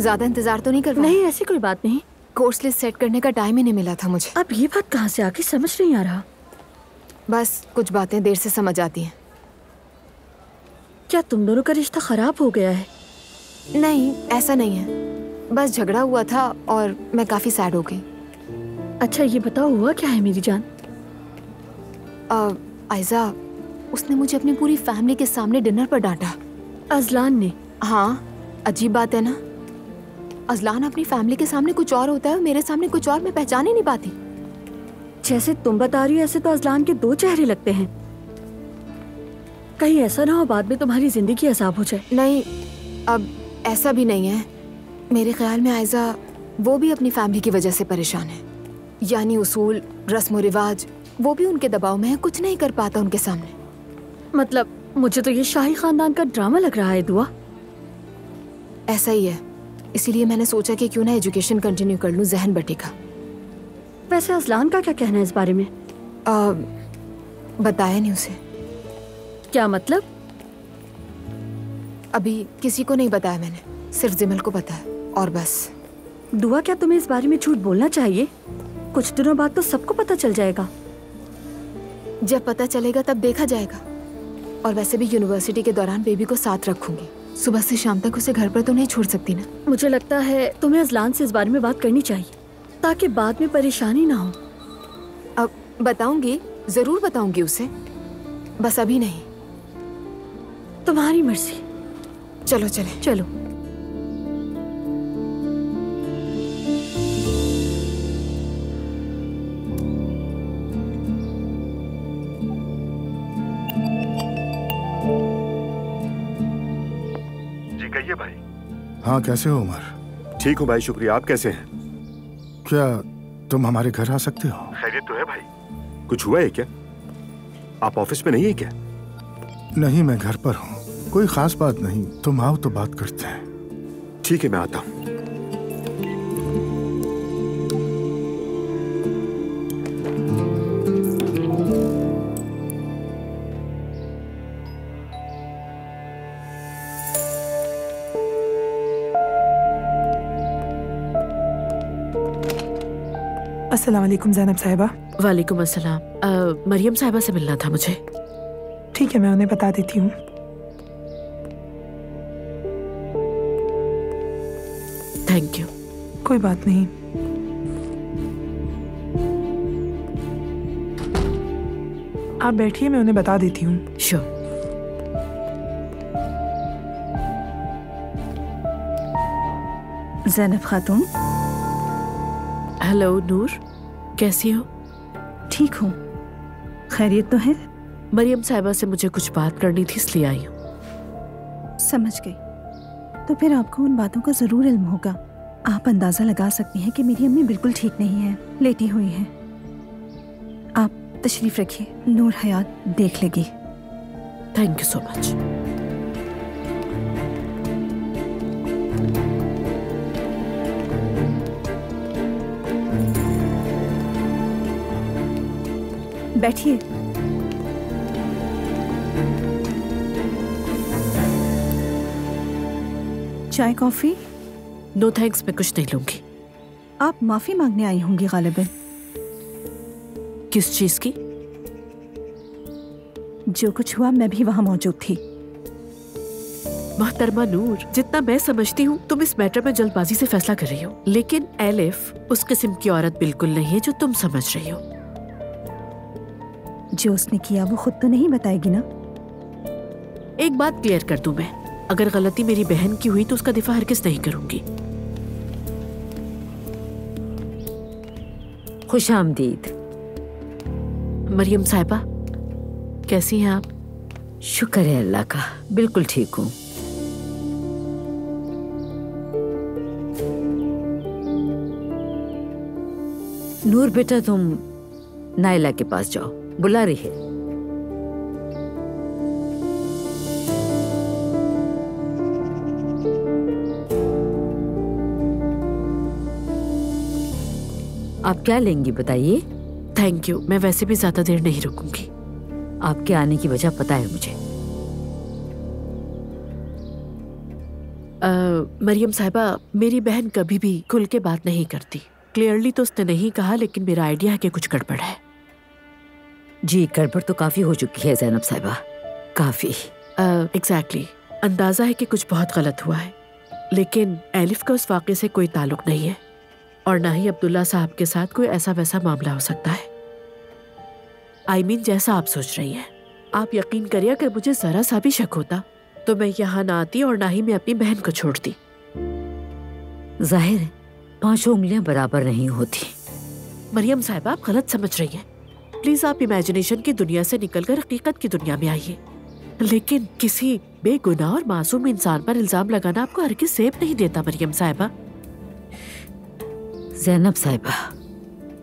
ज्यादा इंतजार तो नहीं करवाया? नहीं, ऐसी कोई बात नहीं। कोर्स लिस्ट सेट करने का टाइम ही नहीं मिला था मुझे। अब ये बात कहाँ से आके समझ नहीं आ रहा। बस कुछ बातें देर से समझ आती हैं। क्या तुम दोनों का रिश्ता खराब हो गया है? नहीं, ऐसा नहीं है, बस झगड़ा हुआ था और मैं काफी सैड हो गई। अच्छा ये बताओ हुआ क्या है मेरी जान? आयजा, उसने मुझे अपनी पूरी फैमिली के सामने डिनर पर डांटा। अजलान ने? हाँ, अजीब बात है ना। अजलान अपनी फैमिली के सामने कुछ और होता है और मेरे सामने कुछ और, मैं पहचान ही नहीं पाती। जैसे तुम बता रही हो ऐसे तो अजलान के दो चेहरे लगते हैं। कहीं ऐसा ना हो बाद में तुम्हारी जिंदगी अजाब हो जाए। नहीं, अब ऐसा भी नहीं है। मेरे ख्याल में आयजा वो भी अपनी फैमिली की वजह से परेशान है। यानी उसूल, रस्म और रिवाज, वो भी उनके दबाव में है, कुछ नहीं कर पाता उनके सामने। मतलब मुझे तो ये शाही खानदान का ड्रामा लग रहा है दुआ। ऐसा ही है, इसीलिए मैंने सोचा कि क्यों ना एजुकेशन कंटिन्यू कर लूं, जहन बटेगा। वैसे अजलान का क्या कहना है इस बारे में? बताया नहीं उसे। क्या मतलब? अभी किसी को नहीं बताया मैंने, सिर्फ जिमल को बताया और बस। दुआ क्या तुम्हें इस बारे में झूठ बोलना चाहिए? कुछ दिनों बाद तो सबको पता चल जाएगा। जब पता चलेगा तब देखा जाएगा। और वैसे भी यूनिवर्सिटी के दौरान बेबी को साथ रखूंगी, सुबह से शाम तक उसे घर पर तो नहीं छोड़ सकती ना। मुझे लगता है तुम्हें अजलान से इस बारे में बात करनी चाहिए ताकि बाद में परेशानी ना हो। अब बताऊंगी, जरूर बताऊंगी उसे, बस अभी नहीं। तुम्हारी मर्जी। चलो चले। चलो। जी कहिए भाई। हाँ, कैसे हो उमर? ठीक हूँ भाई, शुक्रिया। आप कैसे हैं? क्या तुम हमारे घर आ सकते हो? खैरियत तो है भाई। कुछ हुआ है क्या? आप ऑफिस में नहीं है क्या? नहीं, मैं घर पर हूँ। कोई खास बात नहीं, तुम आओ तो बात करते हैं। ठीक है, मैं आता हूँ। अस्सलाम वालेकुम ज़ैनब साहिबा। वालेकुम अस्सलाम। मरियम साहिबा से मिलना था मुझे। ठीक है, मैं उन्हें बता देती हूँ। Thank you. कोई बात नहीं। आप बैठिए, मैं उन्हें बता देती हूँ। श्योर। ज़ैनब खातून। हेलो नूर, कैसी हो? ठीक हूँ, खैरियत तो है? मरियम साहिबा से मुझे कुछ बात करनी थी, इसलिए आई हूँ। समझ गई। तो फिर आपको उन बातों का जरूर इल्म होगा। आप अंदाजा लगा सकती हैं कि मेरी अम्मी बिल्कुल ठीक नहीं है, लेटी हुई हैं। आप तशरीफ रखिए, नूर हयात देख लेगी। Thank you so much. बैठिए। चाय कॉफी? नो थैंक्स, मैं कुछ नहीं लूंगी। आप माफी मांगने आई होंगी गालिबन। किस चीज की? जो कुछ हुआ मैं भी वहां मौजूद थी। मोहतरमा नूर, जितना मैं समझती हूँ तुम इस मैटर में जल्दबाजी से फैसला कर रही हो, लेकिन एलिफ उस किस्म की औरत बिल्कुल नहीं है जो तुम समझ रही हो। जो उसने किया वो खुद तो नहीं बताएगी ना। एक बात क्लियर कर दूं मैं, अगर गलती मेरी बहन की हुई तो उसका दिफा हरगिज़ नहीं करूंगी। खुशामदीद। मरियम साहिबा, कैसी हैं आप? शुक्र है अल्लाह का, बिल्कुल ठीक हूँ। नूर बेटा, तुम नायला के पास जाओ, बुला रही है। आप क्या लेंगी बताइए? थैंक यू, मैं वैसे भी ज्यादा देर नहीं रुकूंगी। आपके आने की वजह पता है मुझे। मरियम साहिबा, मेरी बहन कभी भी खुल के बात नहीं करती। क्लियरली तो उसने नहीं कहा, लेकिन मेरा आइडिया है कि कुछ गड़बड़ है। जी, गड़बड़ तो काफी हो चुकी है ज़ैनब साहिबा, काफी। एग्जैक्टली। अंदाजा है कि कुछ बहुत गलत हुआ है, लेकिन एलिफ का उस वाक़े से कोई ताल्लुक नहीं है, और ना ही अब्दुल्ला साहब के साथ कोई ऐसा वैसा मामला हो सकता है। I mean, जैसा आप सोच रही हैं। आप यकीन करिए, अगर मुझे जरा सा भी शक होता तो मैं यहाँ ना आती और ना ही मैं अपनी बहन को छोड़ती। जाहिर है 5 उंगलियां बराबर नहीं होती। मरियम साहिबा, आप गलत समझ रही हैं। प्लीज आप इमेजिनेशन की दुनिया से निकलकर हकीकत की दुनिया में आइए। लेकिन किसी बेगुनाह और मासूम इंसान पर इल्जाम लगाना आपको हरगिज़ सेफ नहीं देता मरियम साहिबा। ज़ैनब साहिबा,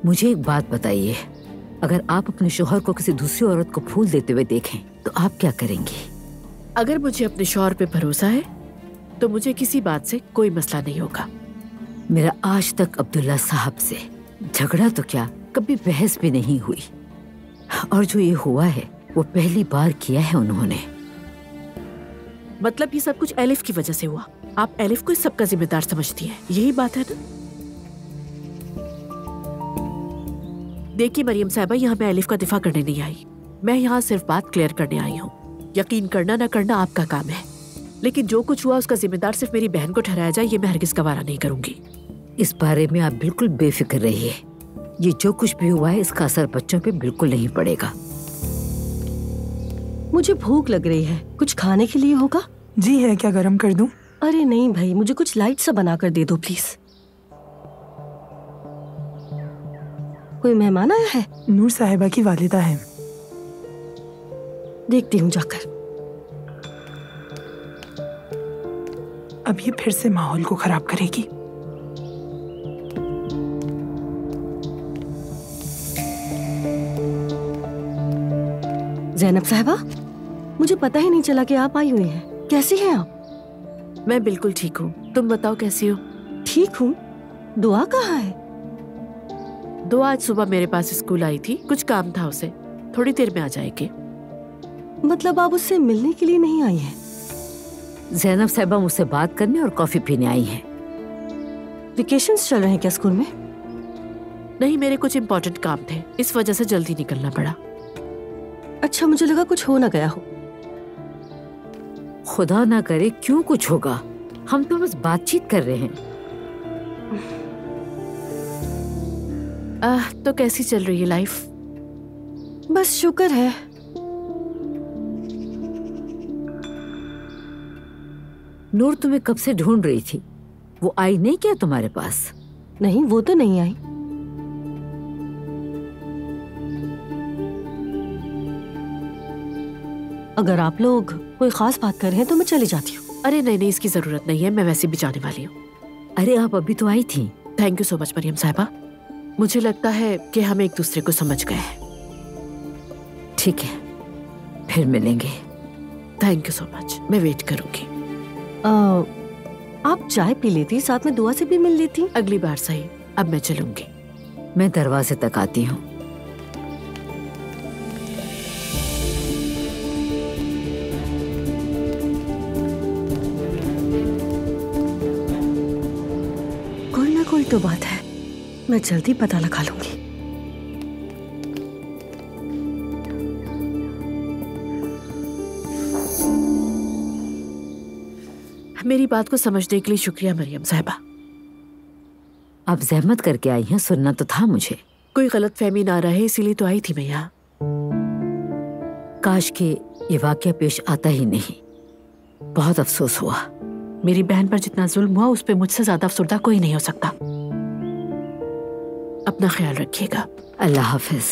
मुझे एक बात बताइए, अगर आप अपने शोहर को किसी दूसरी औरत को फूल देते हुए देखें तो आप क्या करेंगी? अगर मुझे अपने शौहर पे भरोसा है तो मुझे किसी बात से कोई मसला नहीं होगा। मेरा आज तक अब्दुल्ला साहब से झगड़ा तो क्या, कभी बहस भी नहीं हुई, और जो ये हुआ है वो पहली बार किया है उन्होंने। मतलब ये सब कुछ एलिफ की वजह से हुआ? आप एलिफ को इस सब का जिम्मेदार समझती हैं, यही बात है ना? देखिए मरियम साहिबा, यहाँ मैं एलिफ का दिफा करने नहीं आई, मैं यहाँ सिर्फ बात क्लियर करने आई हूँ। यकीन करना ना करना आपका काम है, लेकिन जो कुछ हुआ उसका जिम्मेदार सिर्फ मेरी बहन को ठहराया जाए, ये मैं हरगिज़ गवारा नहीं करूंगी। इस बारे में आप बिल्कुल बेफिक्र रहिए। ये जो कुछ भी हुआ है इसका असर बच्चों पे बिल्कुल नहीं पड़ेगा। मुझे भूख लग रही है, कुछ खाने के लिए होगा? जी है, क्या गरम कर दूं? अरे नहीं भाई, मुझे कुछ लाइट सा बना कर दे दो प्लीज। कोई मेहमान आया है? नूर साहिबा की वालिदा है। देखती हूँ जाकर। अब ये फिर से माहौल को खराब करेगी। ज़ैनब साहिबा, मुझे पता ही नहीं चला कि आप आई हुई हैं। कैसी हैं आप? मैं बिल्कुल ठीक हूँ, तुम बताओ कैसी हो? ठीक हूँ। दुआ कहाँ है? दुआ आज सुबह मेरे पास स्कूल आई थी, कुछ काम था उसे, थोड़ी देर में आ जाएगी। मतलब आप उससे मिलने के लिए नहीं आई हैं? ज़ैनब साहिबा मुझसे बात करने और कॉफी पीने आई हैं। वेकेशंस चल रहे हैं क्या स्कूल में? नहीं, मेरे कुछ इम्पोर्टेंट काम थे, इस वजह से जल्दी निकलना पड़ा। अच्छा, मुझे लगा कुछ हो ना गया हो। खुदा ना करे क्यों कुछ होगा, हम तो बस बातचीत कर रहे हैं। तो कैसी चल रही है लाइफ? बस शुक्र है। नूर तुम्हें कब से ढूंढ रही थी, वो आई नहीं क्या तुम्हारे पास? नहीं, वो तो नहीं आई। अगर आप लोग कोई खास बात कर रहे हैं तो मैं चली जाती हूँ। अरे नहीं नहीं, इसकी जरूरत नहीं है, मैं वैसे भी जाने वाली हूँ। अरे आप अभी तो आई थी। Thank you so much Mariam Sahiba, मुझे लगता है कि हम एक दूसरे को समझ गए हैं। ठीक है, फिर मिलेंगे। थैंक यू सो मच, मैं वेट करूंगी। आप चाय पी लेती, साथ में दुआ से भी मिल लेती। अगली बार सही, अब मैं चलूंगी। मैं दरवाजे तक आती हूँ। कोई ना कोई तो बात है, मैं जल्दी पता लगा लूंगी। मेरी बात को समझने के लिए शुक्रिया मरियम साहिबा। आप जहमत करके आई हैं, सुनना तो था मुझे। कोई गलतफहमी ना रहे इसीलिए तो आई थी मैं यहाँ। काश के ये वाकया पेश आता ही नहीं, बहुत अफसोस हुआ। मेरी बहन पर जितना जुल्म हुआ उस पे मुझसे ज्यादा अफसरदा कोई नहीं हो सकता। अपना ख्याल रखिएगा। अल्लाह हाफिज।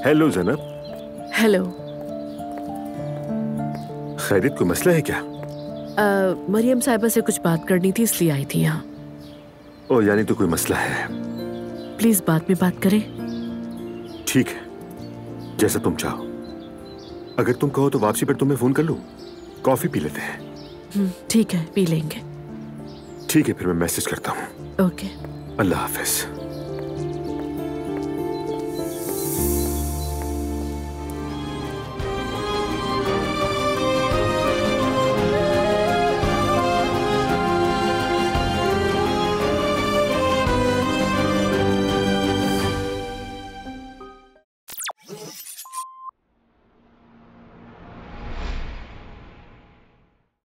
हेलो ज़ैनब। हेलो। खैरियत, कोई मसला है क्या? मरियम साहिबा से कुछ बात करनी थी इसलिए आई थी यहाँ। ओ, यानी तो कोई मसला है। प्लीज बाद में बात करें। ठीक है, जैसा तुम चाहो। अगर तुम कहो तो वापसी पर तुम्हें फोन कर लूं। कॉफी पी लेते हैं। ठीक है, पी लेंगे। ठीक है, फिर मैं मैसेज करता हूँ। ओके। अल्लाह हाफिज।